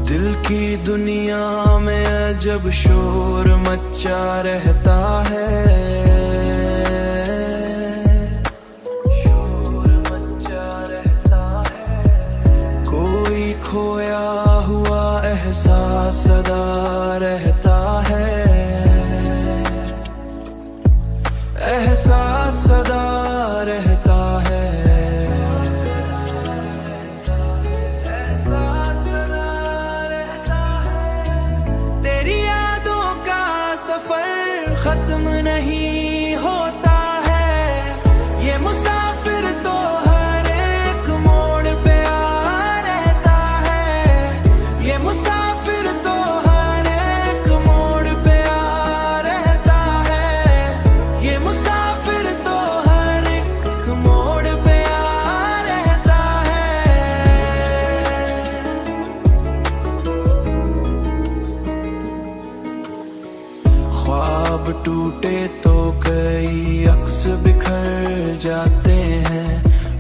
दिल की दुनिया में अजब शोर मचा रहता है, शोर मचा रहता है। कोई खोया हुआ एहसास सदा रहता है, एहसास सदा रहता है। सफर खत्म नहीं होता है, ये मुसाफिर तो हर एक मोड़ पे आ रहता है, ये मुसाफिर तो हर एक मोड़ पे आ रहता है, ये मुसाफिर तो हर एक मोड़ पे आ रहता है। ख्वाब टूटे तो कई अक्स बिखर जाते हैं,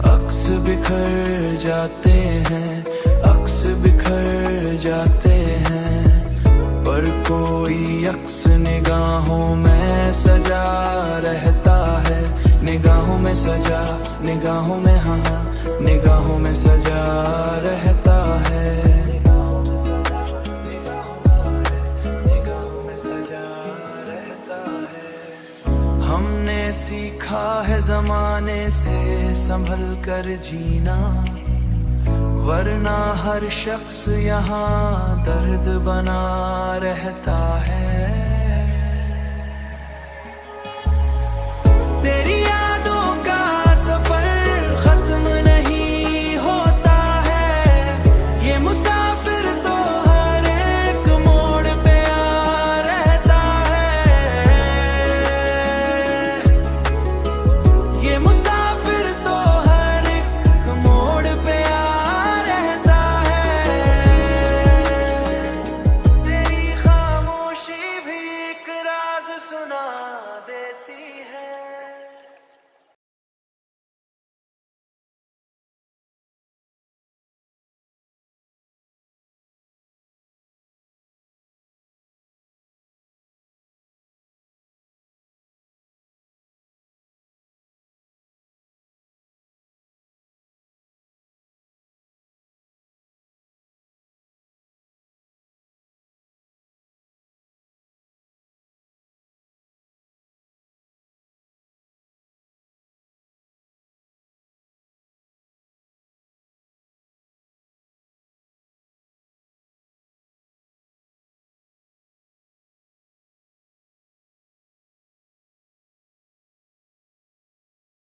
अक्स बिखर जाते हैं, अक्स बिखर जाते हैं। पर कोई अक्स निगाहों में सजा रहता है, निगाहों में सजा, निगाहों में हाँ, निगाहों में सजा रहता है। हमने सीखा है जमाने से संभल कर जीना, वरना हर शख्स यहाँ दर्द बना रहता है। तेरी